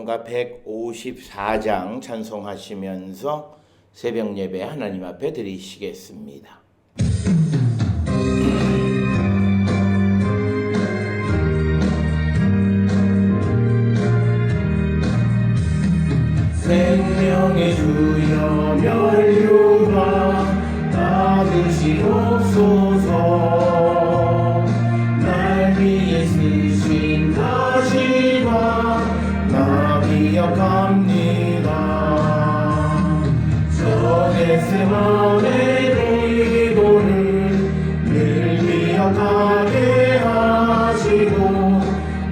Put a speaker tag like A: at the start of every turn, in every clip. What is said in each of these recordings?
A: 찬송가 154장 찬송하시면서 새벽 예배 하나님 앞에 드리시겠습니다. 생명의 주여 면류가 받으시옵소서. 날 위해 쓰신 가시가 나 기억합니다. 전의 세만의 기도를 늘 기억하게 하시고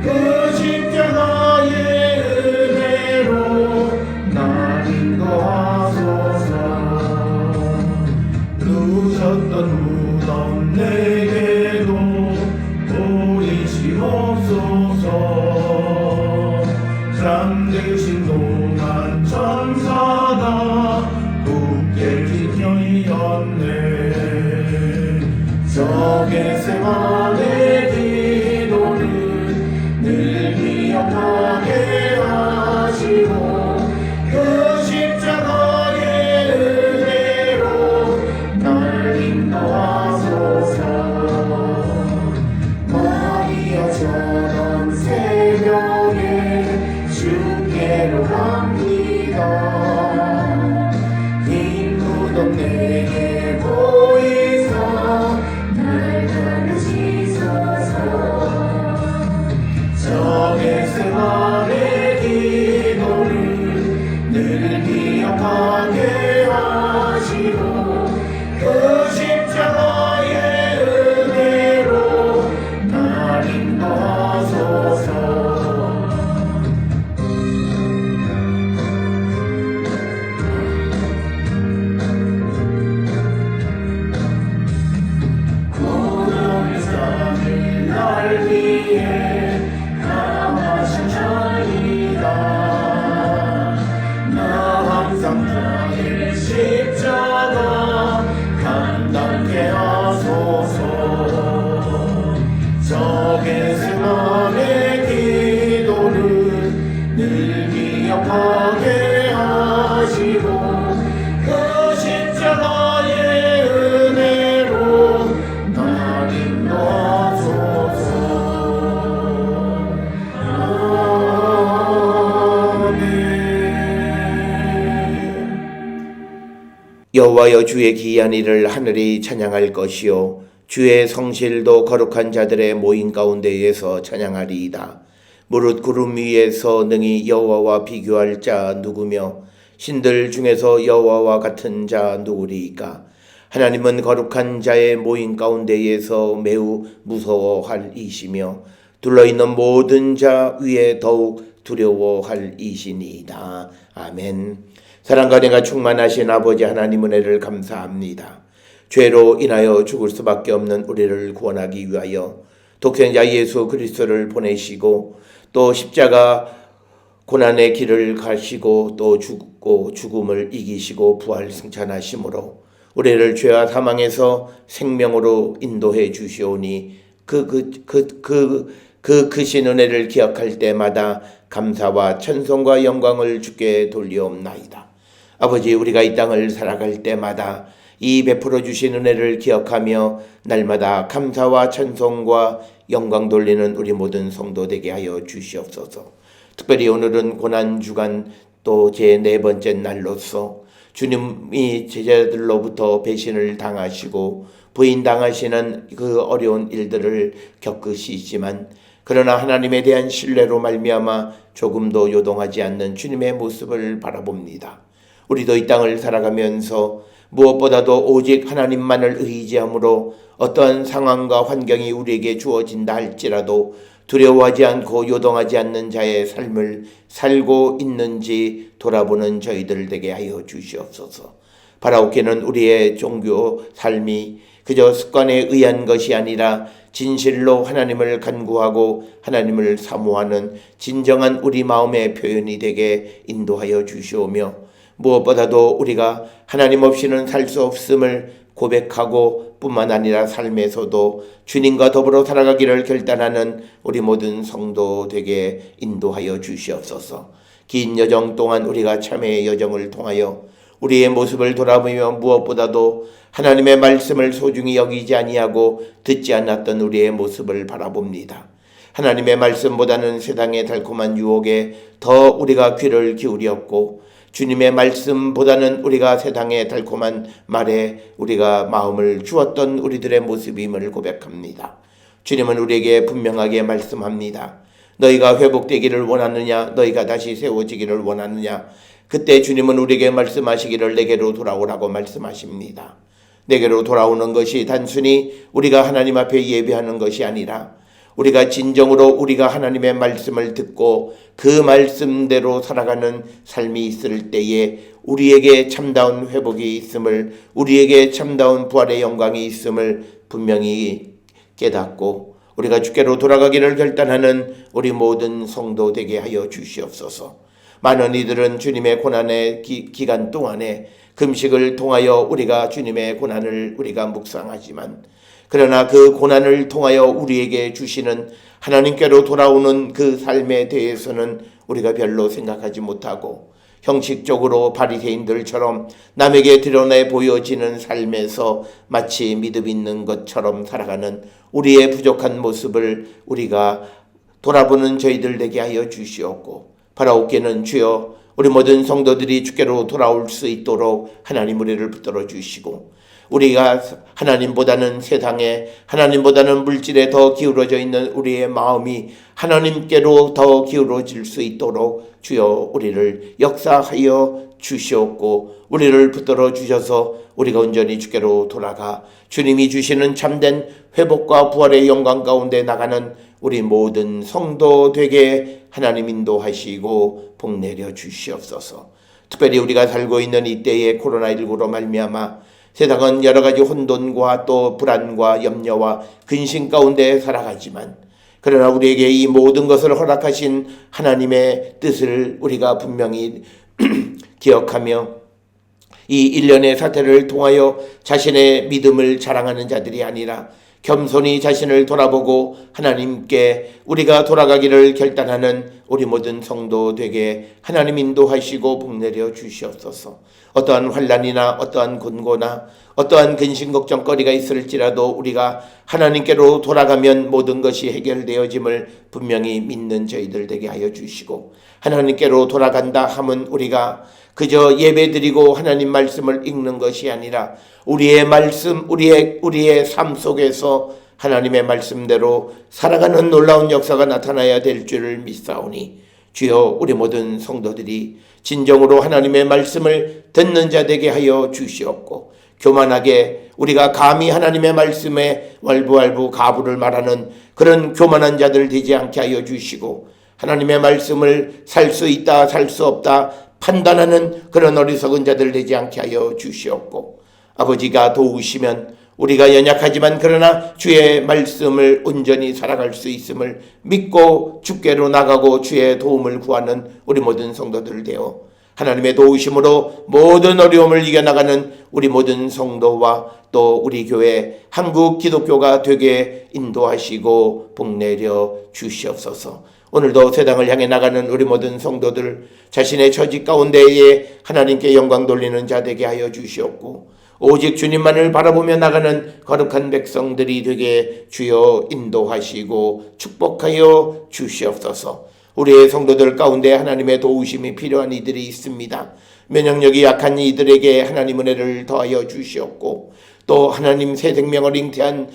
A: 그 십자가의 은혜로 날 인도하소서. 누셨던 무덤 내게도 보이시옵소서. 잠드신 동안 천사가 굳게 지켜이었네. 적의 세만의 기도를 늘 기억하게 하시고 그 십자가의 은혜로 날 인도하소서. 마리아처럼 새벽에 주께로 갑니다. 긴 무덤 내게 보이사 날 가르치소서. 적의 세만의 기도를 늘 기억하게 하시고 그 십자가의 은혜로 날 인도하소서. 구름을 쌓는 날 위에 강하신 자이다. 나 항상 나의 십자가 감당케 하소서. 적의 세만의 기도를 늘 기억하게 하시고 그 십자가의 은혜로 날 인도하소서. 아멘. 여호와여, 주의 기이한 일을 하늘이 찬양할 것이요 주의 성실도 거룩한 자들의 모임 가운데에서 찬양하리이다. 무릇 구름 위에서 능히 여호와와 비교할 자 누구며 신들 중에서 여호와와 같은 자 누구리이까. 하나님은 거룩한 자의 모임 가운데에서 매우 무서워할 이시며 둘러있는 모든 자 위에 더욱 두려워할 이시니이다. 아멘. 사랑과 은혜가 충만하신 아버지 하나님 은혜를 감사합니다. 죄로 인하여 죽을 수밖에 없는 우리를 구원하기 위하여 독생자 예수 그리스도를 보내시고 또 십자가 고난의 길을 가시고 또 죽고 죽음을 이기시고 부활 승천하심으로 우리를 죄와 사망에서 생명으로 인도해 주시오니 그 크신 은혜를 기억할 때마다 감사와 찬송과 영광을 주께 돌리옵나이다. 아버지, 우리가 이 땅을 살아갈 때마다 이 베풀어 주신 은혜를 기억하며 날마다 감사와 찬송과 영광 돌리는 우리 모든 성도 되게 하여 주시옵소서. 특별히 오늘은 고난주간 또 제 4번째 날로서 주님이 제자들로부터 배신을 당하시고 부인당하시는 그 어려운 일들을 겪으시지만 그러나 하나님에 대한 신뢰로 말미암아 조금도 요동하지 않는 주님의 모습을 바라봅니다. 우리도 이 땅을 살아가면서 무엇보다도 오직 하나님만을 의지함으로 어떠한 상황과 환경이 우리에게 주어진다 할지라도 두려워하지 않고 요동하지 않는 자의 삶을 살고 있는지 돌아보는 저희들 되게 하여 주시옵소서. 바라옵기는 우리의 종교 삶이 그저 습관에 의한 것이 아니라 진실로 하나님을 간구하고 하나님을 사모하는 진정한 우리 마음의 표현이 되게 인도하여 주시오며 무엇보다도 우리가 하나님 없이는 살 수 없음을 고백하고 뿐만 아니라 삶에서도 주님과 더불어 살아가기를 결단하는 우리 모든 성도 되게 인도하여 주시옵소서. 긴 여정 동안 우리가 참회의 여정을 통하여 우리의 모습을 돌아보며 무엇보다도 하나님의 말씀을 소중히 여기지 아니하고 듣지 않았던 우리의 모습을 바라봅니다. 하나님의 말씀보다는 세상의 달콤한 유혹에 더 우리가 귀를 기울였고, 주님의 말씀보다는 우리가 세상의 달콤한 말에 우리가 마음을 주었던 우리들의 모습임을 고백합니다. 주님은 우리에게 분명하게 말씀합니다. 너희가 회복되기를 원하느냐? 너희가 다시 세워지기를 원하느냐? 그때 주님은 우리에게 말씀하시기를 내게로 돌아오라고 말씀하십니다. 내게로 돌아오는 것이 단순히 우리가 하나님 앞에 예배하는 것이 아니라 우리가 진정으로 우리가 하나님의 말씀을 듣고 그 말씀대로 살아가는 삶이 있을 때에 우리에게 참다운 회복이 있음을, 우리에게 참다운 부활의 영광이 있음을 분명히 깨닫고 우리가 주께로 돌아가기를 결단하는 우리 모든 성도 되게 하여 주시옵소서. 많은 이들은 주님의 고난의 기간 동안에 금식을 통하여 우리가 주님의 고난을 우리가 묵상하지만, 그러나 그 고난을 통하여 우리에게 주시는 하나님께로 돌아오는 그 삶에 대해서는 우리가 별로 생각하지 못하고 형식적으로 바리새인들처럼 남에게 드러내 보여지는 삶에서 마치 믿음 있는 것처럼 살아가는 우리의 부족한 모습을 우리가 돌아보는 저희들 되게 하여 주시옵고, 바라옵기는 주여 우리 모든 성도들이 주께로 돌아올 수 있도록 하나님 우리를 붙들어 주시고, 우리가 하나님보다는 세상에, 하나님보다는 물질에 더 기울어져 있는 우리의 마음이 하나님께로 더 기울어질 수 있도록 주여 우리를 역사하여 주시옵고, 우리를 붙들어 주셔서 우리가 온전히 주께로 돌아가 주님이 주시는 참된 회복과 부활의 영광 가운데 나가는 우리 모든 성도 되게 하나님 인도하시고 복 내려 주시옵소서. 특별히 우리가 살고 있는 이때의 코로나19로 말미암아 세상은 여러 가지 혼돈과 또 불안과 염려와 근심 가운데 살아가지만, 그러나 우리에게 이 모든 것을 허락하신 하나님의 뜻을 우리가 분명히 기억하며 이 일련의 사태를 통하여 자신의 믿음을 자랑하는 자들이 아니라 겸손히 자신을 돌아보고 하나님께 우리가 돌아가기를 결단하는 우리 모든 성도 되게 하나님 인도하시고 복 내려 주시옵소서. 어떠한 환난이나 어떠한 곤고나 어떠한 근심 걱정거리가 있을지라도 우리가 하나님께로 돌아가면 모든 것이 해결되어짐을 분명히 믿는 저희들 되게 하여 주시고, 하나님께로 돌아간다 함은 우리가 그저 예배드리고 하나님 말씀을 읽는 것이 아니라 우리의 말씀, 우리의 삶 속에서 하나님의 말씀대로 살아가는 놀라운 역사가 나타나야 될 줄을 믿사오니, 주여 우리 모든 성도들이 진정으로 하나님의 말씀을 듣는 자 되게 하여 주시옵고, 교만하게 우리가 감히 하나님의 말씀에 왈부왈부 가부를 말하는 그런 교만한 자들 되지 않게 하여 주시고, 하나님의 말씀을 살 수 있다 살 수 없다 판단하는 그런 어리석은 자들 되지 않게 하여 주시옵고, 아버지가 도우시면 우리가 연약하지만 그러나 주의 말씀을 온전히 살아갈 수 있음을 믿고 주께로 나가고 주의 도움을 구하는 우리 모든 성도들 되어 하나님의 도우심으로 모든 어려움을 이겨나가는 우리 모든 성도와 또 우리 교회 한국 기독교가 되게 인도하시고 복내려 주시옵소서. 오늘도 세상을 향해 나가는 우리 모든 성도들 자신의 처지 가운데에 하나님께 영광 돌리는 자 되게 하여 주시옵고, 오직 주님만을 바라보며 나가는 거룩한 백성들이 되게 주여 인도하시고 축복하여 주시옵소서. 우리의 성도들 가운데 하나님의 도우심이 필요한 이들이 있습니다. 면역력이 약한 이들에게 하나님 은혜를 더하여 주시옵고, 또 하나님 새 생명을 잉태한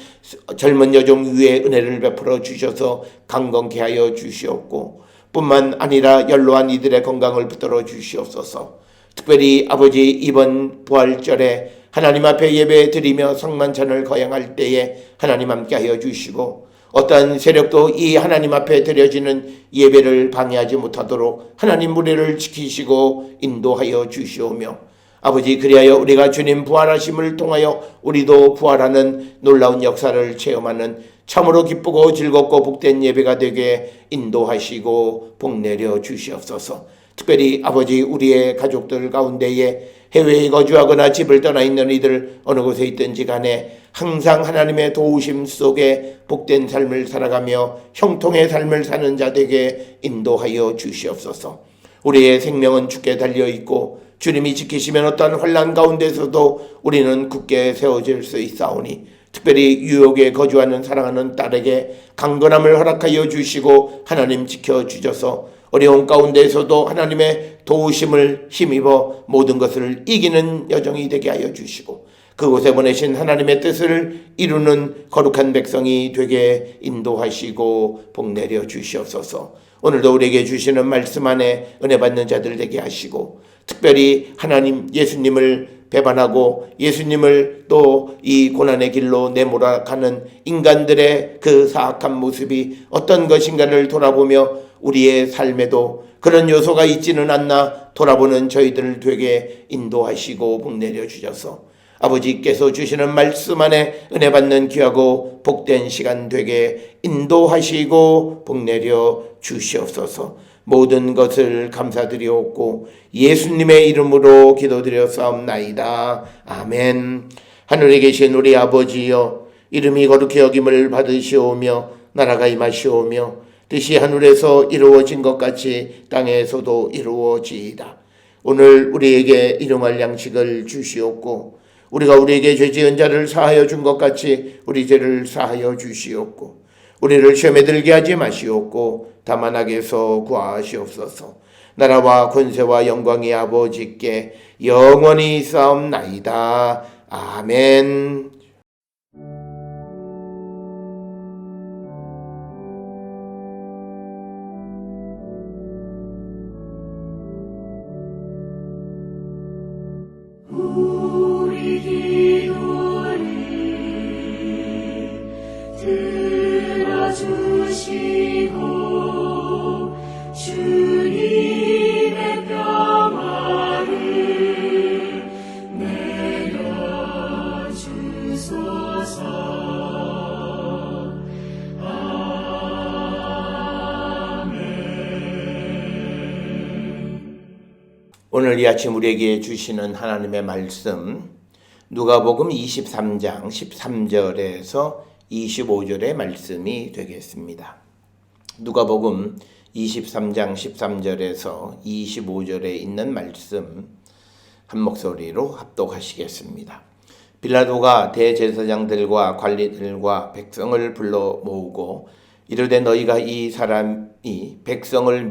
A: 젊은 여종 위에 은혜를 베풀어 주셔서 강건케 하여 주시옵고, 뿐만 아니라 연로한 이들의 건강을 붙들어 주시옵소서. 특별히 아버지 이번 부활절에 하나님 앞에 예배 드리며 성만찬을 거행할 때에 하나님 함께 하여 주시고, 어떠한 세력도 이 하나님 앞에 드려지는 예배를 방해하지 못하도록 하나님 우리를 지키시고 인도하여 주시오며, 아버지 그리하여 우리가 주님 부활하심을 통하여 우리도 부활하는 놀라운 역사를 체험하는 참으로 기쁘고 즐겁고 복된 예배가 되게 인도하시고 복내려 주시옵소서. 특별히 아버지 우리의 가족들 가운데에 해외에 거주하거나 집을 떠나 있는 이들 어느 곳에 있든지 간에 항상 하나님의 도우심 속에 복된 삶을 살아가며 형통의 삶을 사는 자들에게 인도하여 주시옵소서. 우리의 생명은 주께 달려있고 주님이 지키시면 어떠한 환난 가운데서도 우리는 굳게 세워질 수 있사오니 특별히 뉴욕에 거주하는 사랑하는 딸에게 강건함을 허락하여 주시고 하나님 지켜주셔서 어려운 가운데서도 하나님의 도우심을 힘입어 모든 것을 이기는 여정이 되게 하여 주시고 그곳에 보내신 하나님의 뜻을 이루는 거룩한 백성이 되게 인도하시고 복내려 주시옵소서. 오늘도 우리에게 주시는 말씀 안에 은혜 받는 자들 되게 하시고 특별히 하나님 예수님을 배반하고 예수님을 또 이 고난의 길로 내몰아가는 인간들의 그 사악한 모습이 어떤 것인가를 돌아보며 우리의 삶에도 그런 요소가 있지는 않나 돌아보는 저희들을 되게 인도하시고 복내려 주셔서 아버지께서 주시는 말씀 안에 은혜 받는 귀하고 복된 시간 되게 인도하시고 복내려 주시옵소서. 모든 것을 감사드리옵고 예수님의 이름으로 기도드렸사옵나이다. 아멘. 하늘에 계신 우리 아버지여, 이름이 거룩히 여김을 받으시오며 나라가 임하시오며 뜻이 하늘에서 이루어진 것 같이 땅에서도 이루어지이다. 오늘 우리에게 일용할 양식을 주시옵고 우리가 우리에게 죄 지은 자를 사하여 준 것 같이 우리 죄를 사하여 주시옵고 우리를 시험에 들게 하지 마시옵고 다만 악에서 구하시옵소서. 나라와 권세와 영광이 아버지께 영원히 있사옵나이다. 아멘.
B: 우리 기도를 들어주시고 주님의 평화를 내려주소서.
A: 오늘 이 아침 우리에게 주시는 하나님의 말씀 누가복음 23장 13절에서 25절의 말씀이 되겠습니다. 누가복음 23장 13절에서 25절에 있는 말씀 한 목소리로 합독하시겠습니다. 빌라도가 대제사장들과 관리들과 백성을 불러 모으고 이르되 너희가 이 사람이 백성을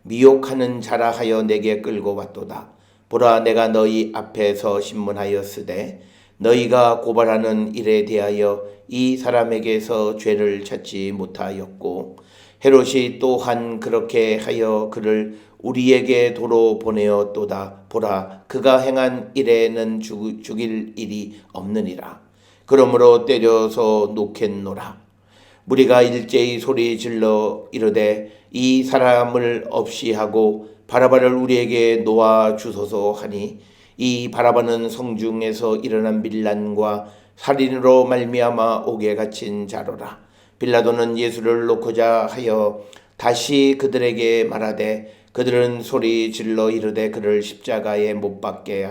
A: 미혹하는 자라 하여 내게 끌고 왔도다. 보라, 내가 너희 앞에서 신문하였으되 너희가 고발하는 일에 대하여 이 사람에게서 죄를 찾지 못하였고 헤롯이 또한 그렇게 하여 그를 우리에게 도로 보내었도다. 보라, 그가 행한 일에는 죽일 일이 없느니라. 그러므로 때려서 놓겠노라. 무리가 일제히 소리 질러 이르되 이 사람을 없이 하고 바라바를 우리에게 놓아 주소서 하니 이 바라바는 성중에서 일어난 밀란과 살인으로 말미암아 옥에 갇힌 자로라. 빌라도는 예수를 놓고자 하여 다시 그들에게 말하되 그들은 소리 질러 이르되 그를 십자가에 못 박게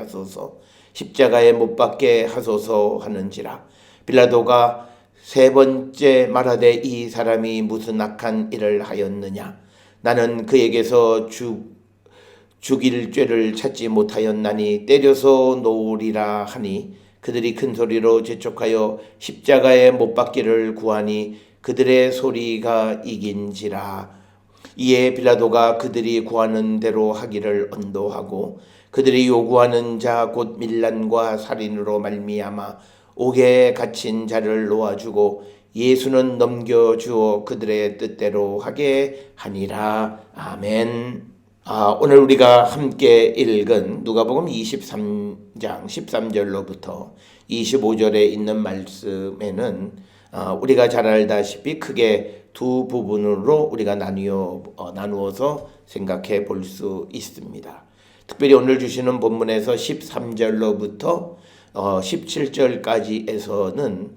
A: 하소서 하는지라. 빌라도가 세 번째 말하되 이 사람이 무슨 악한 일을 하였느냐. 나는 그에게서 죽일 죄를 찾지 못하였나니 때려서 놓으리라 하니 그들이 큰 소리로 재촉하여 십자가에 못 박기를 구하니 그들의 소리가 이긴지라. 이에 빌라도가 그들이 구하는 대로 하기를 언도하고 그들이 요구하는 자 곧 밀란과 살인으로 말미암아 옥에 갇힌 자를 놓아주고 예수는 넘겨주어 그들의 뜻대로 하게 하니라. 아멘. 오늘 우리가 함께 읽은 누가복음 23장 13절로부터 25절에 있는 말씀에는 우리가 잘 알다시피 크게 두 부분으로 우리가 나누어서 생각해 볼 수 있습니다. 특별히 오늘 주시는 본문에서 13절로부터 17절까지에서는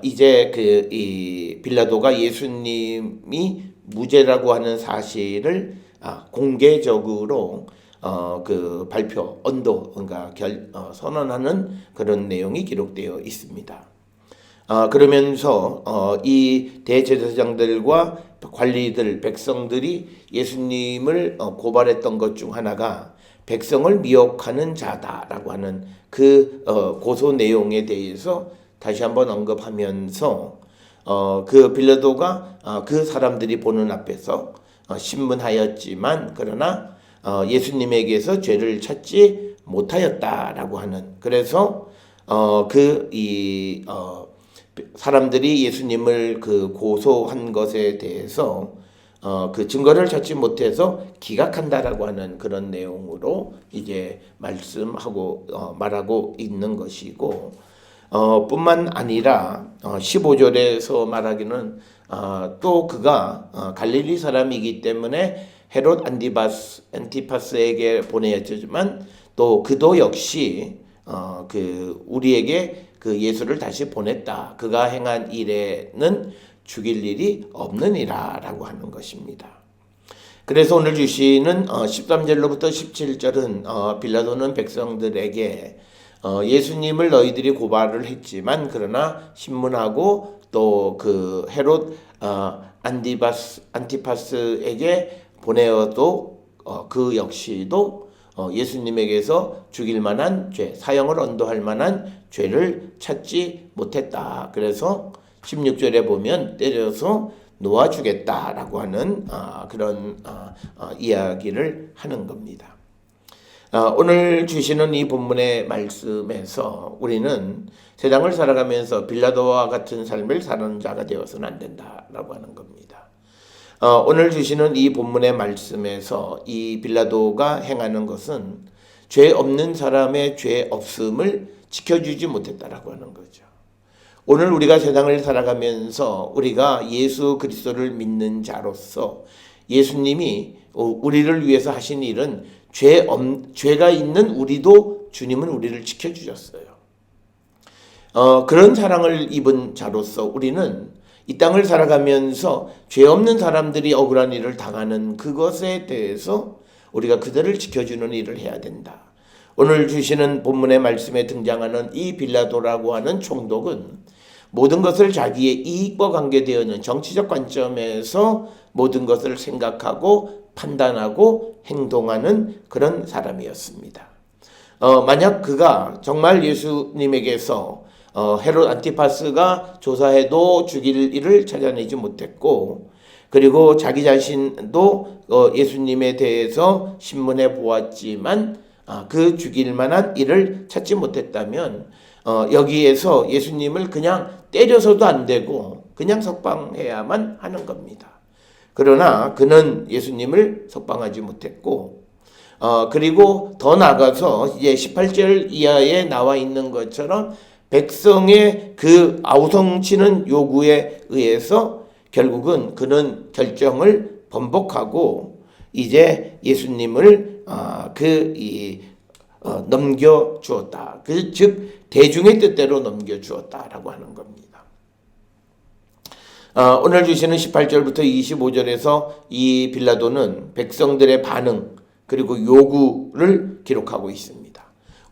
A: 이제 이 빌라도가 예수님이 무죄라고 하는 사실을 공개적으로 그러니까 선언하는 그런 내용이 기록되어 있습니다. 그러면서 이 대제사장들과 관리들, 백성들이 예수님을 고발했던 것 중 하나가 백성을 미혹하는 자다라고 하는 그 고소 내용에 대해서 다시 한번 언급하면서 그 빌라도가 그 사람들이 보는 앞에서 신문하였지만 그러나 예수님에게서 죄를 찾지 못하였다라고 하는, 그래서 사람들이 예수님을 그 고소한 것에 대해서 그 증거를 찾지 못해서 기각한다라고 하는 그런 내용으로 이제 말하고 있는 것이고, 뿐만 아니라 15절에서 말하기는 또 그가 갈릴리 사람이기 때문에 헤롯 안티파스에게 보내었지만 또 그도 역시 우리에게 그 예수를 다시 보냈다. 그가 행한 일에는 죽일 일이 없느니라라고 하는 것입니다. 그래서 오늘 주시는 13절로부터 17절은 빌라도는 백성들에게 예수님을 너희들이 고발을 했지만 그러나 신문하고 또 그 헤롯 안티파스에게 보내어도 그 역시도 예수님에게서 죽일 만한 죄, 사형을 언도할 만한 죄를 찾지 못했다. 그래서 16절에 보면 때려서 놓아주겠다라고 하는 그런 이야기를 하는 겁니다. 오늘 주시는 이 본문의 말씀에서 우리는 세상을 살아가면서 빌라도와 같은 삶을 사는 자가 되어서는 안 된다라고 하는 겁니다. 오늘 주시는 이 본문의 말씀에서 이 빌라도가 행하는 것은 죄 없는 사람의 죄 없음을 지켜주지 못했다라고 하는 거죠. 오늘 우리가 세상을 살아가면서 우리가 예수 그리스도를 믿는 자로서 예수님이 우리를 위해서 하신 일은 죄가 있는 우리도 주님은 우리를 지켜주셨어요. 그런 사랑을 입은 자로서 우리는 이 땅을 살아가면서 죄 없는 사람들이 억울한 일을 당하는 그것에 대해서 우리가 그들을 지켜주는 일을 해야 된다. 오늘 주시는 본문의 말씀에 등장하는 이 빌라도라고 하는 총독은 모든 것을 자기의 이익과 관계되어 있는 정치적 관점에서 모든 것을 생각하고 판단하고 행동하는 그런 사람이었습니다. 만약 그가 정말 예수님에게서 헤롯 안티파스가 조사해도 죽일 일을 찾아내지 못했고, 그리고 자기 자신도 예수님에 대해서 신문해 보았지만 그 죽일 만한 일을 찾지 못했다면 여기에서 예수님을 그냥 때려서도 안 되고 그냥 석방해야만 하는 겁니다. 그러나 그는 예수님을 석방하지 못했고, 그리고 더 나아가서 이제 18절 이하에 나와 있는 것처럼 백성의 그 아우성치는 요구에 의해서 결국은 그는 결정을 번복하고 이제 예수님을 넘겨주었다. 즉 대중의 뜻대로 넘겨주었다라고 하는 겁니다. 오늘 주시는 18절부터 25절에서 이 빌라도는 백성들의 반응 그리고 요구를 기록하고 있습니다.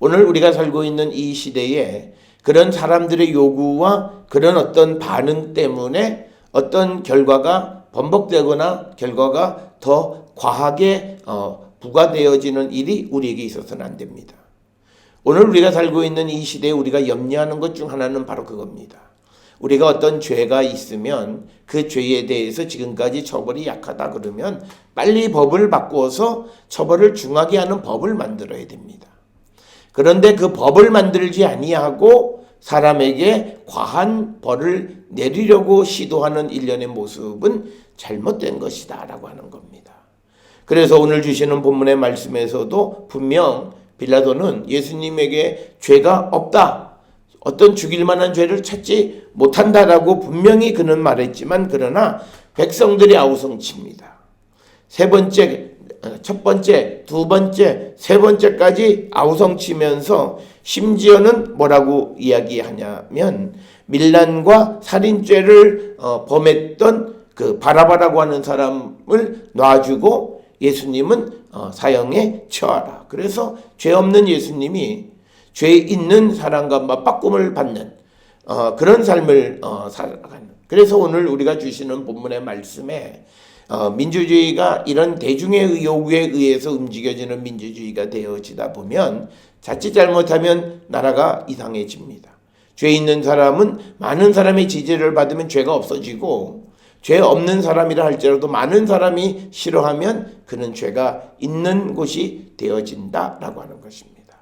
A: 오늘 우리가 살고 있는 이 시대에 그런 사람들의 요구와 그런 어떤 반응 때문에 어떤 결과가 번복되거나 결과가 더 과하게 부과되어지는 일이 우리에게 있어서는 안 됩니다. 오늘 우리가 살고 있는 이 시대에 우리가 염려하는 것 중 하나는 바로 그겁니다. 우리가 어떤 죄가 있으면 그 죄에 대해서 지금까지 처벌이 약하다 그러면 빨리 법을 바꾸어서 처벌을 중하게 하는 법을 만들어야 됩니다. 그런데 그 법을 만들지 아니하고 사람에게 과한 벌을 내리려고 시도하는 일련의 모습은 잘못된 것이다 라고 하는 겁니다. 그래서 오늘 주시는 본문의 말씀에서도 분명 빌라도는 예수님에게 죄가 없다, 어떤 죽일 만한 죄를 찾지 못한다라고 분명히 그는 말했지만 그러나 백성들이 아우성칩니다. 첫 번째, 두 번째, 세 번째까지 아우성치면서 심지어는 뭐라고 이야기하냐면 밀란과 살인죄를 범했던 그 바라바라고 하는 사람을 놔주고 예수님은 사형에 처하라. 그래서 죄 없는 예수님이 죄 있는 사람과 맞바꿈을 받는 그런 삶을 살아가는. 그래서 오늘 우리가 주시는 본문의 말씀에 민주주의가 이런 대중의 요구에 의해서 움직여지는 민주주의가 되어지다 보면 자칫 잘못하면 나라가 이상해집니다. 죄 있는 사람은 많은 사람의 지지를 받으면 죄가 없어지고, 죄 없는 사람이라 할지라도 많은 사람이 싫어하면 그는 죄가 있는 곳이 되어진다라고 하는 것입니다.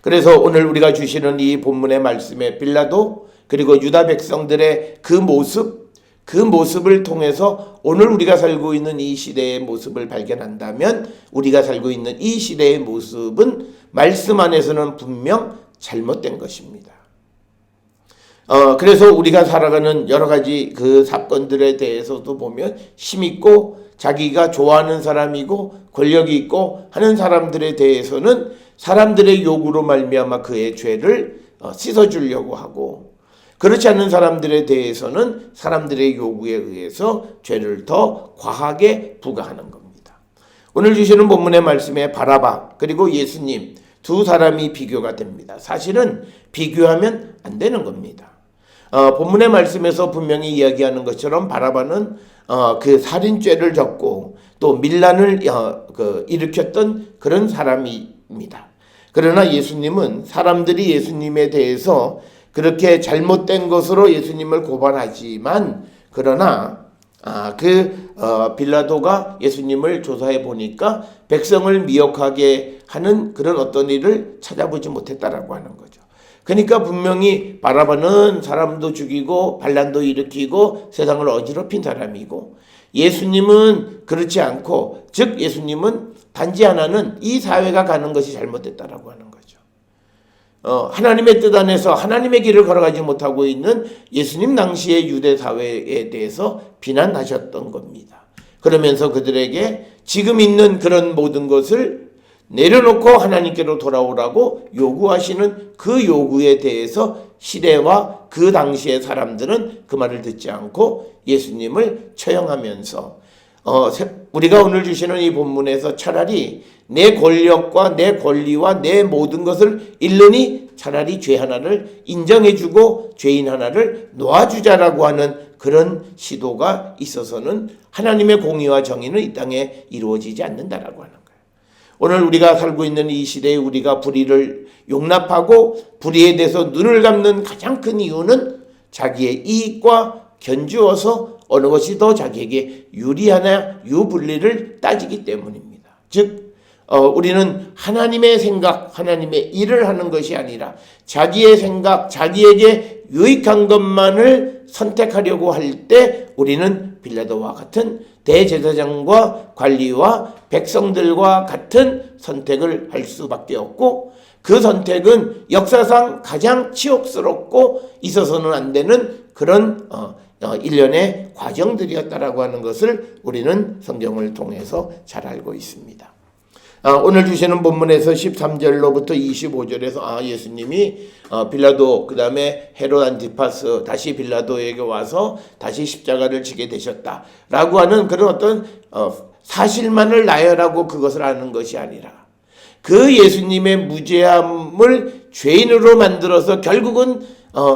A: 그래서 오늘 우리가 주시는 이 본문의 말씀에 빌라도 그리고 유다 백성들의 그 모습을 통해서 오늘 우리가 살고 있는 이 시대의 모습을 발견한다면 우리가 살고 있는 이 시대의 모습은 말씀 안에서는 분명 잘못된 것입니다. 그래서 우리가 살아가는 여러 가지 그 사건들에 대해서도 보면 힘있고 자기가 좋아하는 사람이고 권력이 있고 하는 사람들에 대해서는 사람들의 요구로 말미암아 그의 죄를 씻어주려고 하고, 그렇지 않은 사람들에 대해서는 사람들의 요구에 의해서 죄를 더 과하게 부과하는 겁니다. 오늘 주시는 본문의 말씀에 바라바 그리고 예수님 두 사람이 비교가 됩니다. 사실은 비교하면 안 되는 겁니다. 본문의 말씀에서 분명히 이야기하는 것처럼 바라바는 그 살인죄를 졌고 또 밀란을 일으켰던 그런 사람입니다. 그러나 예수님은 사람들이 예수님에 대해서 그렇게 잘못된 것으로 예수님을 고발하지만, 그러나 빌라도가 예수님을 조사해 보니까 백성을 미혹하게 하는 그런 어떤 일을 찾아보지 못했다라고 하는 거죠. 그러니까 분명히 바라바는 사람도 죽이고 반란도 일으키고 세상을 어지럽힌 사람이고, 예수님은 그렇지 않고, 즉 예수님은 단지 하나는 이 사회가 가는 것이 잘못됐다라고 하는 거죠. 하나님의 뜻 안에서 하나님의 길을 걸어가지 못하고 있는 예수님 당시의 유대 사회에 대해서 비난하셨던 겁니다. 그러면서 그들에게 지금 있는 그런 모든 것을 내려놓고 하나님께로 돌아오라고 요구하시는 그 요구에 대해서 시대와 그 당시의 사람들은 그 말을 듣지 않고 예수님을 처형하면서 우리가 오늘 주시는 이 본문에서 차라리 내 권력과 내 권리와 내 모든 것을 잃느니 차라리 죄 하나를 인정해주고 죄인 하나를 놓아주자라고 하는 그런 시도가 있어서는 하나님의 공의와 정의는 이 땅에 이루어지지 않는다라고 하는 거예요. 오늘 우리가 살고 있는 이 시대에 우리가 불의를 용납하고 불의에 대해서 눈을 감는 가장 큰 이유는 자기의 이익과 견주어서 어느 것이 더 자기에게 유리하냐 유불리를 따지기 때문입니다. 즉 우리는 하나님의 생각, 하나님의 일을 하는 것이 아니라 자기의 생각, 자기에게 유익한 것만을 선택하려고 할 때 우리는 빌라도와 같은 대제사장과 관리와 백성들과 같은 선택을 할 수밖에 없고, 그 선택은 역사상 가장 치욕스럽고 있어서는 안 되는 그런 일련의 과정들이었다라고 하는 것을 우리는 성경을 통해서 잘 알고 있습니다. 오늘 주시는 본문에서 13절로부터 25절에서 예수님이 빌라도 그 다음에 헤롯 안티파스 다시 빌라도에게 와서 다시 십자가를 지게 되셨다라고 하는 그런 어떤 사실만을 나열하고 그것을 아는 것이 아니라 그 예수님의 무죄함을 죄인으로 만들어서 결국은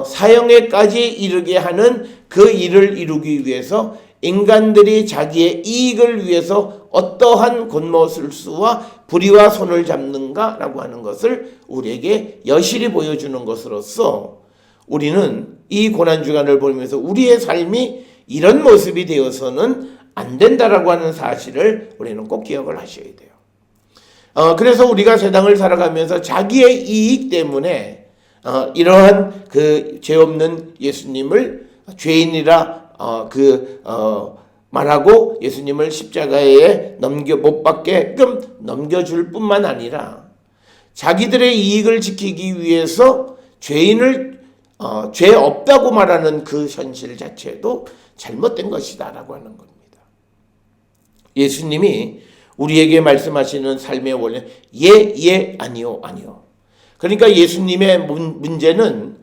A: 사형에까지 이르게 하는 그 일을 이루기 위해서 인간들이 자기의 이익을 위해서 어떠한 곤모술수와 불의와 손을 잡는가라고 하는 것을 우리에게 여실히 보여주는 것으로서 우리는 이 고난주간을 보면서 우리의 삶이 이런 모습이 되어서는 안 된다라고 하는 사실을 우리는 꼭 기억을 하셔야 돼요. 그래서 우리가 세상을 살아가면서 자기의 이익 때문에 이러한 그 죄 없는 예수님을 죄인이라 말하고 예수님을 십자가에 못 박게끔 넘겨줄 뿐만 아니라 자기들의 이익을 지키기 위해서 죄인을 죄 없다고 말하는 그 현실 자체도 잘못된 것이다라고 하는 겁니다. 예수님이 우리에게 말씀하시는 삶의 원리는 예, 아니요, 아니요. 그러니까 예수님의 문제는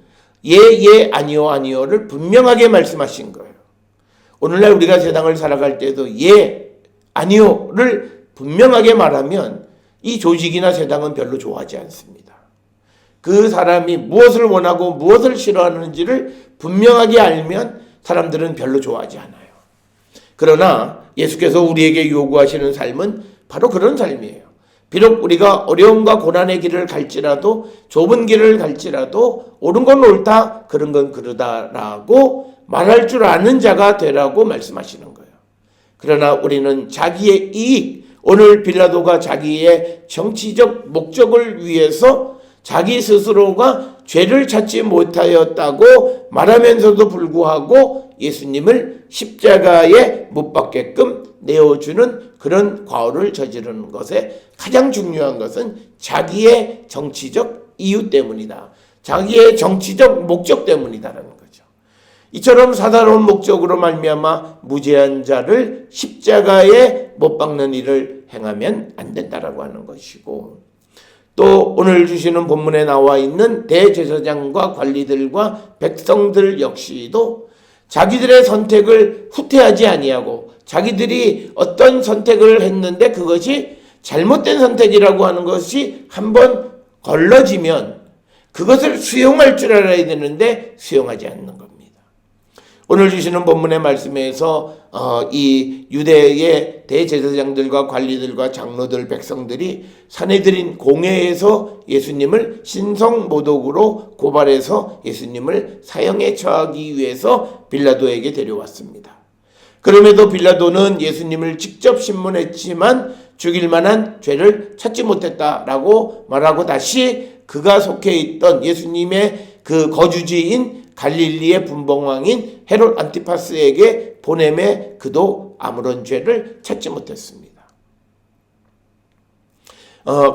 A: 예, 아니요를 분명하게 말씀하신 거예요. 오늘날 우리가 세상을 살아갈 때도 예, 아니요를 분명하게 말하면 이 조직이나 세상은 별로 좋아하지 않습니다. 그 사람이 무엇을 원하고 무엇을 싫어하는지를 분명하게 알면 사람들은 별로 좋아하지 않아요. 그러나 예수께서 우리에게 요구하시는 삶은 바로 그런 삶이에요. 비록 우리가 어려움과 고난의 길을 갈지라도, 좁은 길을 갈지라도 옳은 건 옳다, 그런 건 그르다라고 말할 줄 아는 자가 되라고 말씀하시는 거예요. 그러나 우리는 자기의 이익, 오늘 빌라도가 자기의 정치적 목적을 위해서 자기 스스로가 죄를 찾지 못하였다고 말하면서도 불구하고 예수님을 십자가에 못 박게끔 내어주는 그런 과오를 저지르는 것에 가장 중요한 것은 자기의 정치적 이유 때문이다. 자기의 정치적 목적 때문이다라는 거죠. 이처럼 사사로운 목적으로 말미암아 무죄한 자를 십자가에 못 박는 일을 행하면 안 된다라고 하는 것이고, 또 오늘 주시는 본문에 나와 있는 대제사장과 관리들과 백성들 역시도 자기들의 선택을 후퇴하지 아니하고 자기들이 어떤 선택을 했는데 그것이 잘못된 선택이라고 하는 것이 한번 걸러지면 그것을 수용할 줄 알아야 되는데 수용하지 않는 겁니다. 오늘 주시는 본문의 말씀에서 이 유대의 대제사장들과 관리들과 장로들, 백성들이 산헤드린 공회에서 예수님을 신성모독으로 고발해서 예수님을 사형에 처하기 위해서 빌라도에게 데려왔습니다. 그럼에도 빌라도는 예수님을 직접 신문했지만 죽일 만한 죄를 찾지 못했다라고 말하고 다시 그가 속해 있던 예수님의 그 거주지인 갈릴리의 분봉왕인 헤롯 안티파스에게 보냄에 그도 아무런 죄를 찾지 못했습니다.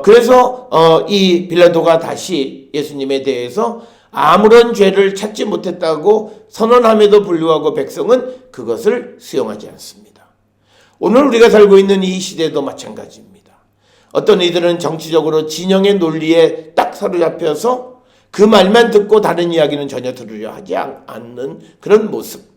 A: 그래서 이 빌라도가 다시 예수님에 대해서 아무런 죄를 찾지 못했다고 선언함에도 불구하고 백성은 그것을 수용하지 않습니다. 오늘 우리가 살고 있는 이 시대도 마찬가지입니다. 어떤 이들은 정치적으로 진영의 논리에 딱 사로잡혀서 그 말만 듣고 다른 이야기는 전혀 들으려 하지 않는 그런 모습.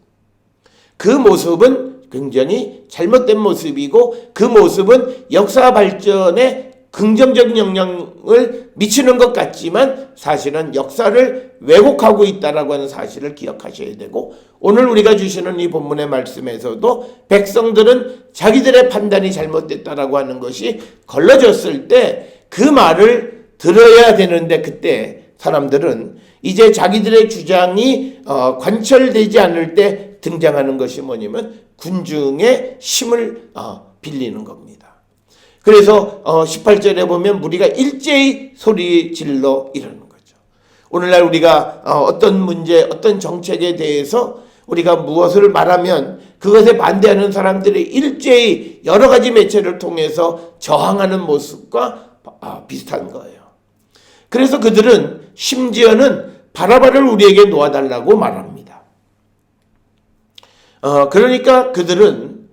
A: 그 모습은 굉장히 잘못된 모습이고 그 모습은 역사 발전에 긍정적 영향을 미치는 것 같지만 사실은 역사를 왜곡하고 있다라고 하는 사실을 기억하셔야 되고, 오늘 우리가 주시는 이 본문의 말씀에서도 백성들은 자기들의 판단이 잘못됐다라고 하는 것이 걸러졌을 때 그 말을 들어야 되는데 그때 사람들은 이제 자기들의 주장이 관철되지 않을 때 등장하는 것이 뭐냐면 군중의 힘을 빌리는 겁니다. 그래서 18절에 보면 무리가 일제히 소리 질러 이러는 거죠. 오늘날 우리가 어떤 문제, 어떤 정책에 대해서 우리가 무엇을 말하면 그것에 반대하는 사람들이 일제히 여러 가지 매체를 통해서 저항하는 모습과 비슷한 거예요. 그래서 그들은 심지어는 바라바를 우리에게 놓아달라고 말합니다. 그러니까 그들은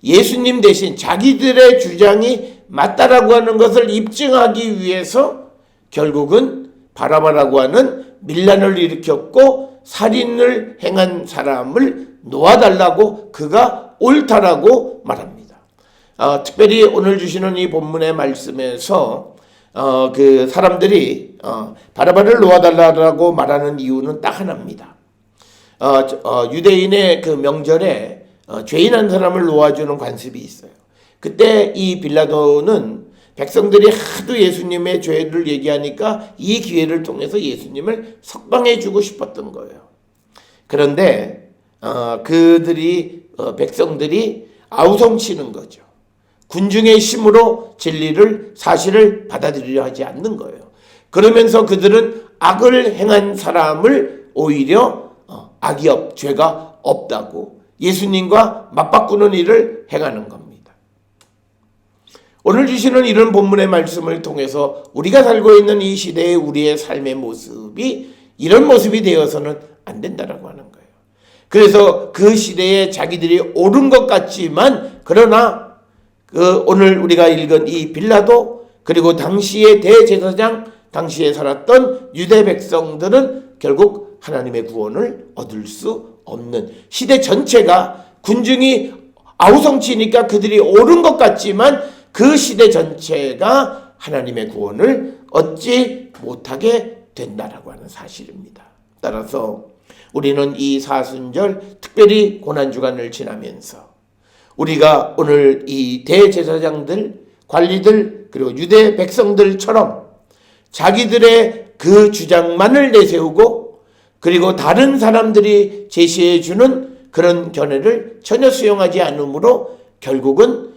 A: 예수님 대신 자기들의 주장이 맞다라고 하는 것을 입증하기 위해서 결국은 바라바라고 하는 밀란을 일으켰고 살인을 행한 사람을 놓아달라고, 그가 옳다라고 말합니다. 특별히 오늘 주시는 이 본문의 말씀에서 그 사람들이 바라바를 놓아달라고 말하는 이유는 딱 하나입니다. 유대인의 그 명절에 죄인 한 사람을 놓아주는 관습이 있어요. 그때 이 빌라도는 백성들이 하도 예수님의 죄를 얘기하니까 이 기회를 통해서 예수님을 석방해 주고 싶었던 거예요. 그런데 백성들이 아우성치는 거죠. 군중의 힘으로 진리를, 사실을 받아들이려 하지 않는 거예요. 그러면서 그들은 악을 행한 사람을 오히려 악이 죄가 없다고 예수님과 맞바꾸는 일을 행하는 겁니다. 오늘 주시는 이런 본문의 말씀을 통해서 우리가 살고 있는 이 시대의 우리의 삶의 모습이 이런 모습이 되어서는 안 된다라고 하는 거예요. 그래서 그 시대에 자기들이 옳은 것 같지만, 그러나 오늘 우리가 읽은 이 빌라도, 그리고 당시의 대제사장, 당시에 살았던 유대 백성들은 결국 하나님의 구원을 얻을 수 없는, 시대 전체가 군중이 아우성치니까 그들이 옳은 것 같지만 그 시대 전체가 하나님의 구원을 얻지 못하게 된다라고 하는 사실입니다. 따라서 우리는 이 사순절 특별히 고난주간을 지나면서 우리가 오늘 이 대제사장들, 관리들, 그리고 유대 백성들처럼 자기들의 그 주장만을 내세우고 그리고 다른 사람들이 제시해주는 그런 견해를 전혀 수용하지 않으므로 결국은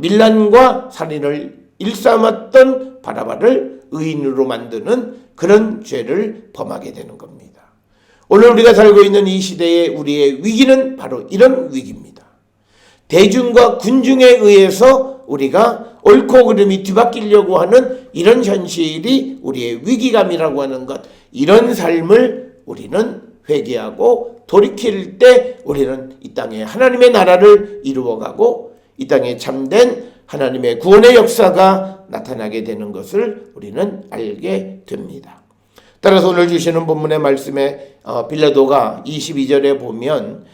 A: 밀란과 살인을 일삼았던 바라바를 의인으로 만드는 그런 죄를 범하게 되는 겁니다. 오늘 우리가 살고 있는 이 시대의 우리의 위기는 바로 이런 위기입니다. 대중과 군중에 의해서 우리가 옳고 그름이 뒤바뀌려고 하는 이런 현실이 우리의 위기감이라고 하는 것, 이런 삶을 우리는 회개하고 돌이킬 때 우리는 이 땅에 하나님의 나라를 이루어가고 이 땅에 참된 하나님의 구원의 역사가 나타나게 되는 것을 우리는 알게 됩니다. 따라서 오늘 주시는 본문의 말씀에 빌라도가 22절에 보면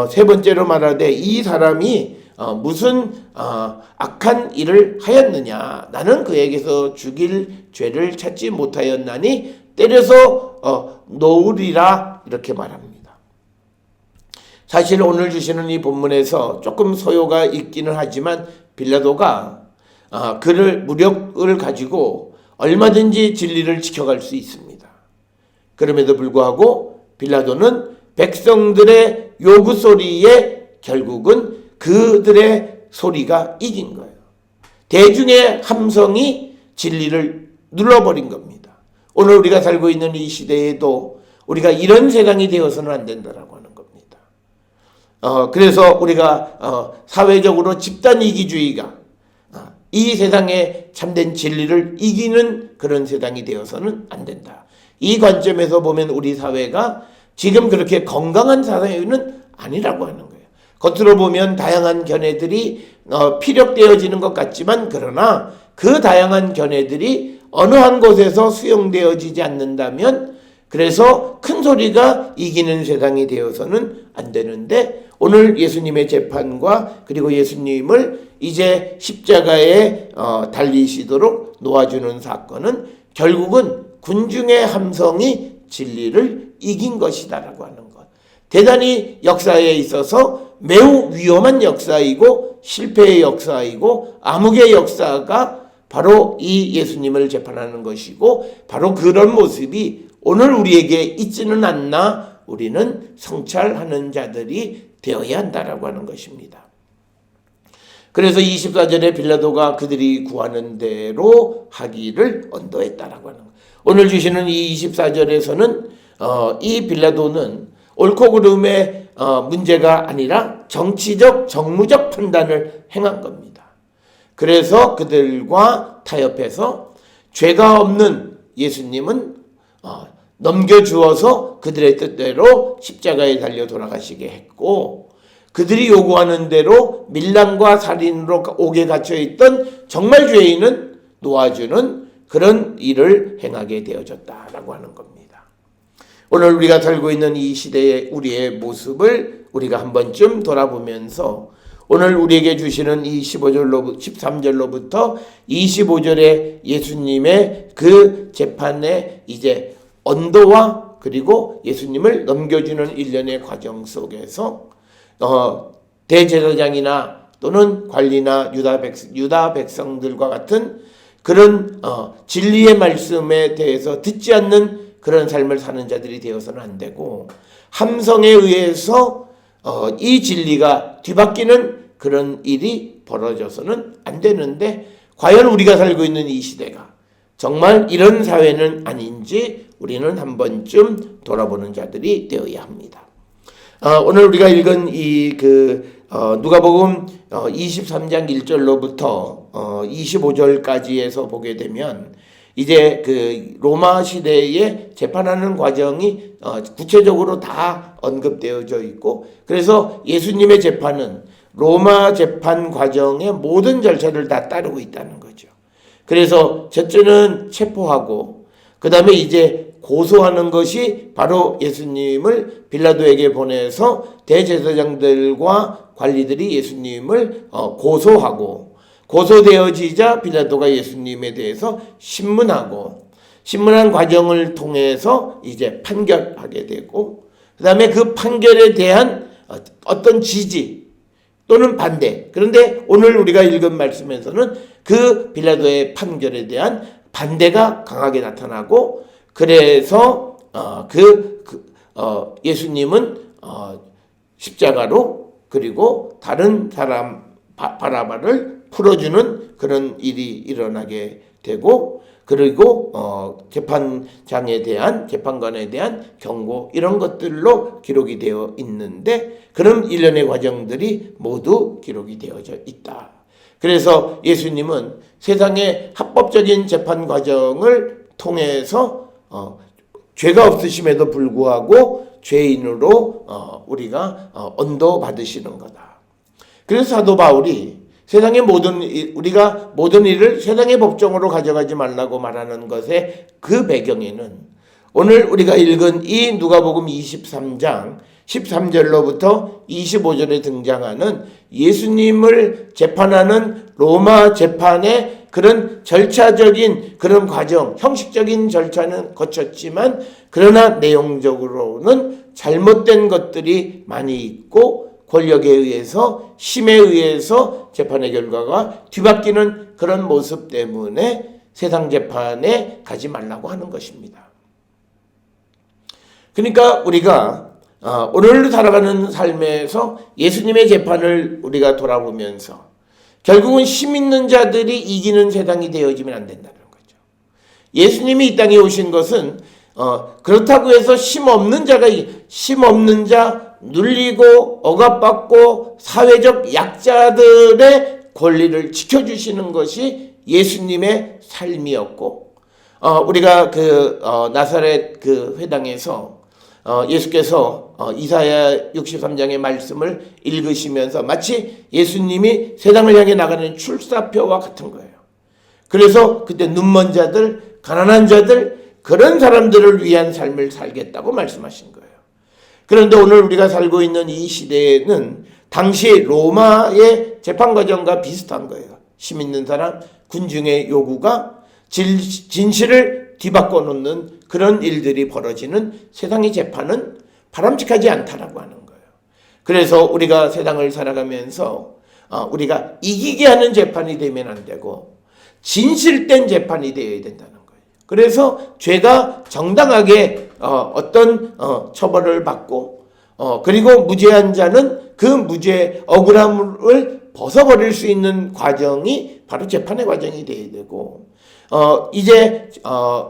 A: 세 번째로 말하되 이 사람이 무슨 악한 일을 하였느냐, 나는 그에게서 죽일 죄를 찾지 못하였나니 때려서 놓으리라, 이렇게 말합니다. 사실 오늘 주시는 이 본문에서 조금 소요가 있기는 하지만 빌라도가 그를 무력을 가지고 얼마든지 진리를 지켜갈 수 있습니다. 그럼에도 불구하고 빌라도는 백성들의 요구 소리에 결국은 그들의 소리가 이긴 거예요. 대중의 함성이 진리를 눌러버린 겁니다. 오늘 우리가 살고 있는 이 시대에도 우리가 이런 세상이 되어서는 안 된다라고 하는 겁니다. 그래서 우리가 사회적으로 집단 이기주의가 이 세상에 참된 진리를 이기는 그런 세상이 되어서는 안 된다. 이 관점에서 보면 우리 사회가 지금 그렇게 건강한 사회는 아니라고 하는 거예요. 겉으로 보면 다양한 견해들이 피력되어지는 것 같지만 그러나 그 다양한 견해들이 어느 한 곳에서 수용되어지지 않는다면 그래서 큰 소리가 이기는 세상이 되어서는 안 되는데 오늘 예수님의 재판과 그리고 예수님을 이제 십자가에 달리시도록 놓아주는 사건은 결국은 군중의 함성이 진리를 이긴 것이다라고 하는 것. 대단히 역사에 있어서 매우 위험한 역사이고 실패의 역사이고 암흑의 역사가 바로 이 예수님을 재판하는 것이고 바로 그런 모습이 오늘 우리에게 있지는 않나 우리는 성찰하는 자들이 되어야 한다라고 하는 것입니다. 그래서 24절에 빌라도가 그들이 구하는 대로 하기를 언도했다라고 하는 거예요. 오늘 주시는 이 24절에서는 이 빌라도는 옳고 그름의 문제가 아니라 정치적 정무적 판단을 행한 겁니다. 그래서 그들과 타협해서 죄가 없는 예수님은 넘겨주어서 그들의 뜻대로 십자가에 달려 돌아가시게 했고 그들이 요구하는 대로 밀란과 살인으로 옥에 갇혀있던 정말 죄인은 놓아주는 그런 일을 행하게 되어졌다라고 하는 겁니다. 오늘 우리가 살고 있는 이 시대의 우리의 모습을 우리가 한 번쯤 돌아보면서 오늘 우리에게 주시는 이 13절로부터 25절의 예수님의 그 재판의 이제 언도와 그리고 예수님을 넘겨주는 일련의 과정 속에서 대제사장이나 또는 관리나 유다 백성들과 같은 그런 진리의 말씀에 대해서 듣지 않는 그런 삶을 사는 자들이 되어서는 안 되고 함성에 의해서 이 진리가 뒤바뀌는 그런 일이 벌어져서는 안 되는데 과연 우리가 살고 있는 이 시대가 정말 이런 사회는 아닌지 우리는 한 번쯤 돌아보는 자들이 되어야 합니다. 오늘 우리가 읽은 이 누가복음 23장 1절로부터 25절까지에서 보게 되면 이제 그 로마 시대에 재판하는 과정이 구체적으로 다 언급되어져 있고 그래서 예수님의 재판은 로마 재판 과정의 모든 절차를 다 따르고 있다는 거죠. 그래서 첫째는 체포하고 그 다음에 이제 고소하는 것이 바로 예수님을 빌라도에게 보내서 대제사장들과 관리들이 예수님을 고소하고 고소되어지자 빌라도가 예수님에 대해서 신문하고 신문한 과정을 통해서 이제 판결하게 되고, 그 다음에 그 판결에 대한 어떤 지지 또는 반대. 그런데 오늘 우리가 읽은 말씀에서는 그 빌라도의 판결에 대한 반대가 강하게 나타나고, 그래서 예수님은 십자가로, 그리고 다른 사람 바라바를 풀어주는 그런 일이 일어나게 되고, 그리고 재판장에 대한, 재판관에 대한 경고, 이런 것들로 기록이 되어 있는데, 그런 일련의 과정들이 모두 기록이 되어져 있다. 그래서 예수님은 세상의 합법적인 재판 과정을 통해서 죄가 없으심에도 불구하고 죄인으로 우리가 언도받으시는 거다. 그래서 사도 바울이 세상의 우리가 모든 일을 세상의 법정으로 가져가지 말라고 말하는 것의 그 배경에는 오늘 우리가 읽은 이 누가복음 23장 13절로부터 25절에 등장하는 예수님을 재판하는 로마 재판의 그런 절차적인 그런 과정, 형식적인 절차는 거쳤지만, 그러나 내용적으로는 잘못된 것들이 많이 있고, 권력에 의해서, 힘에 의해서 재판의 결과가 뒤바뀌는 그런 모습 때문에 세상 재판에 가지 말라고 하는 것입니다. 그러니까 우리가 오늘 살아가는 삶에서 예수님의 재판을 우리가 돌아보면서 결국은 힘 있는 자들이 이기는 세상이 되어지면 안 된다는 거죠. 예수님이 이 땅에 오신 것은 그렇다고 해서 힘 없는 자, 눌리고 억압받고 사회적 약자들의 권리를 지켜주시는 것이 예수님의 삶이었고, 우리가 나사렛 회당에서 예수께서 이사야 63장의 말씀을 읽으시면서 마치 예수님이 세상을 향해 나가는 출사표와 같은 거예요. 그래서 그때 눈먼 자들, 가난한 자들, 그런 사람들을 위한 삶을 살겠다고 말씀하신 거예요. 그런데 오늘 우리가 살고 있는 이 시대에는 당시 로마의 재판 과정과 비슷한 거예요. 힘 있는 사람, 군중의 요구가 진실을 뒤바꿔 놓는 그런 일들이 벌어지는 세상의 재판은 바람직하지 않다라고 하는 거예요. 그래서 우리가 세상을 살아가면서 우리가 이기게 하는 재판이 되면 안 되고 진실된 재판이 되어야 된다는 거예요. 그래서 죄가 정당하게 어떤 처벌을 받고, 그리고 무죄한 자는 그 무죄 억울함을 벗어버릴 수 있는 과정이 바로 재판의 과정이 되어야 되고, 이제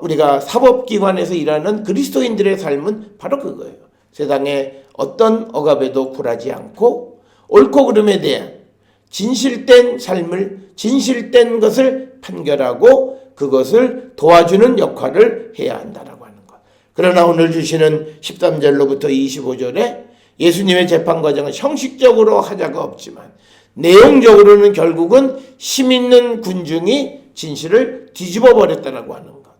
A: 우리가 사법기관에서 일하는 그리스도인들의 삶은 바로 그거예요. 세상에 어떤 억압에도 굴하지 않고 옳고 그름에 대한 진실된 삶을, 진실된 것을 판결하고 그것을 도와주는 역할을 해야 한다라고 하는 것. 그러나 오늘 주시는 13절로부터 25절에 예수님의 재판 과정은 형식적으로 하자가 없지만 내용적으로는 결국은 힘 있는 군중이 진실을 뒤집어 버렸다라고 하는 것.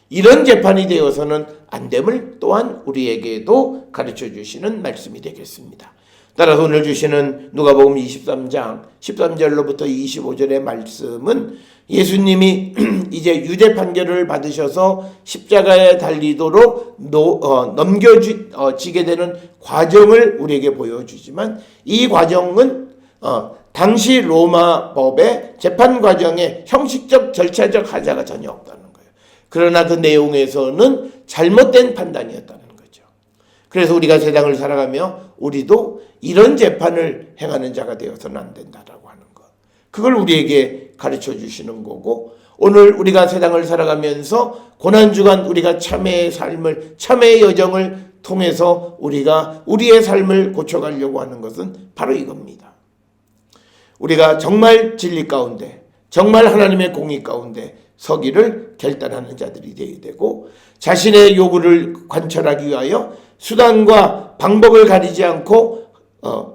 A: 이런 재판이 되어서는 안 됨을 또한 우리에게도 가르쳐 주시는 말씀이 되겠습니다. 따라서 오늘 주시는 누가복음 23장 13절로부터 25절의 말씀은 예수님이 이제 유죄 판결을 받으셔서 십자가에 달리도록 넘겨지게 되는 과정을 우리에게 보여주지만, 이 과정은 당시 로마 법의 재판 과정에 형식적 절차적 하자가 전혀 없다는 거예요. 그러나 그 내용에서는 잘못된 판단이었다는 거죠. 그래서 우리가 세상을 살아가며 우리도 이런 재판을 행하는 자가 되어서는 안 된다라고 하는 것. 그걸 우리에게 가르쳐 주시는 거고, 오늘 우리가 세상을 살아가면서 고난주간 우리가 참회의 삶을, 참회의 여정을 통해서 우리가 우리의 삶을 고쳐가려고 하는 것은 바로 이겁니다. 우리가 정말 진리 가운데, 정말 하나님의 공의 가운데 서기를 결단하는 자들이 되어야 되고, 자신의 요구를 관철하기 위하여 수단과 방법을 가리지 않고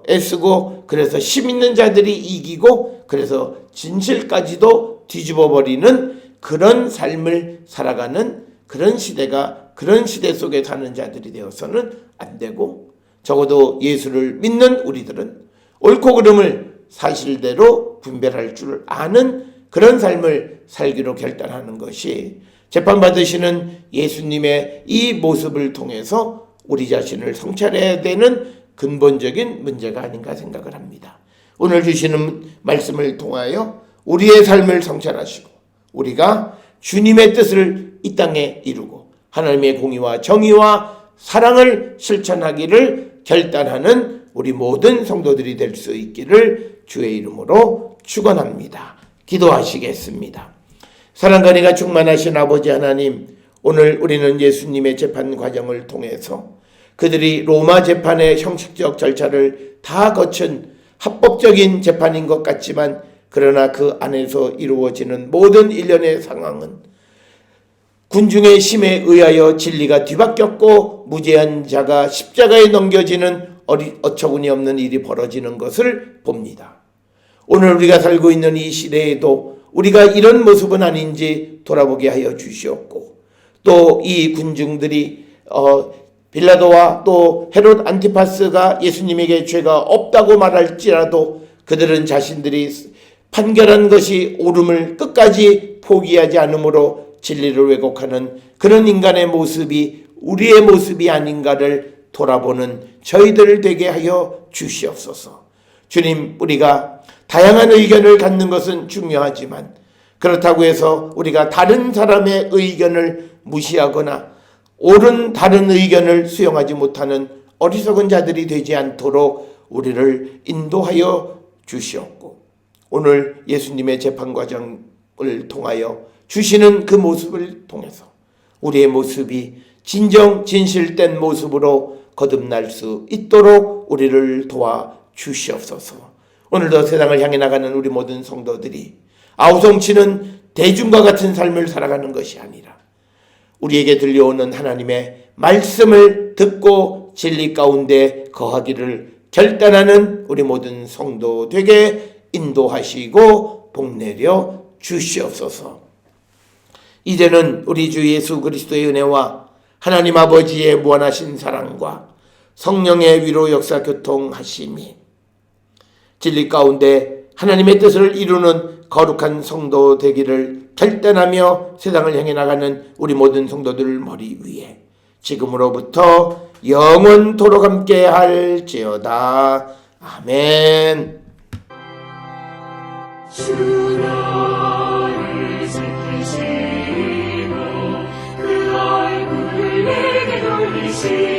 A: 애쓰고, 그래서 힘 있는 자들이 이기고, 그래서 진실까지도 뒤집어 버리는 그런 삶을 살아가는 그런 시대가, 그런 시대 속에 사는 자들이 되어서는 안 되고, 적어도 예수를 믿는 우리들은 옳고 그름을 사실대로 분별할 줄 아는 그런 삶을 살기로 결단하는 것이 재판받으시는 예수님의 이 모습을 통해서 우리 자신을 성찰해야 되는 근본적인 문제가 아닌가 생각을 합니다. 오늘 주시는 말씀을 통하여 우리의 삶을 성찰하시고 우리가 주님의 뜻을 이 땅에 이루고 하나님의 공의와 정의와 사랑을 실천하기를 결단하는 우리 모든 성도들이 될 수 있기를 주의 이름으로 축원합니다. 기도하시겠습니다. 사랑과 은혜가 충만하신 아버지 하나님, 오늘 우리는 예수님의 재판 과정을 통해서 그들이 로마 재판의 형식적 절차를 다 거친 합법적인 재판인 것 같지만 그러나 그 안에서 이루어지는 모든 일련의 상황은 군중의 힘에 의하여 진리가 뒤바뀌었고 무죄한 자가 십자가에 넘겨지는 어처구니 없는 일이 벌어지는 것을 봅니다. 오늘 우리가 살고 있는 이 시대에도 우리가 이런 모습은 아닌지 돌아보게 하여 주시옵고 또 이 군중들이 빌라도와 또 헤롯 안티파스가 예수님에게 죄가 없다고 말할지라도 그들은 자신들이 판결한 것이 옳음을 끝까지 포기하지 않으므로 진리를 왜곡하는 그런 인간의 모습이 우리의 모습이 아닌가를 돌아보는 저희들 되게 하여 주시옵소서. 주님, 우리가 다양한 의견을 갖는 것은 중요하지만 그렇다고 해서 우리가 다른 사람의 의견을 무시하거나 옳은 다른 의견을 수용하지 못하는 어리석은 자들이 되지 않도록 우리를 인도하여 주시옵고 오늘 예수님의 재판 과정을 통하여 주시는 그 모습을 통해서 우리의 모습이 진정 진실된 모습으로 거듭날 수 있도록 우리를 도와 주시옵소서. 오늘도 세상을 향해 나가는 우리 모든 성도들이 아우성치는 대중과 같은 삶을 살아가는 것이 아니라 우리에게 들려오는 하나님의 말씀을 듣고 진리 가운데 거하기를 결단하는 우리 모든 성도 되게 인도하시고 복내려 주시옵소서. 이제는 우리 주 예수 그리스도의 은혜와 하나님 아버지의 무한하신 사랑과 성령의 위로 역사 교통하심이 진리 가운데 하나님의 뜻을 이루는 거룩한 성도 되기를 결단하며 세상을 향해 나가는 우리 모든 성도들 머리 위에 지금으로부터 영원토록 함께 할지어다. 아멘.
B: 주 나를 지키시고 그 얼굴을 내게 돌리시고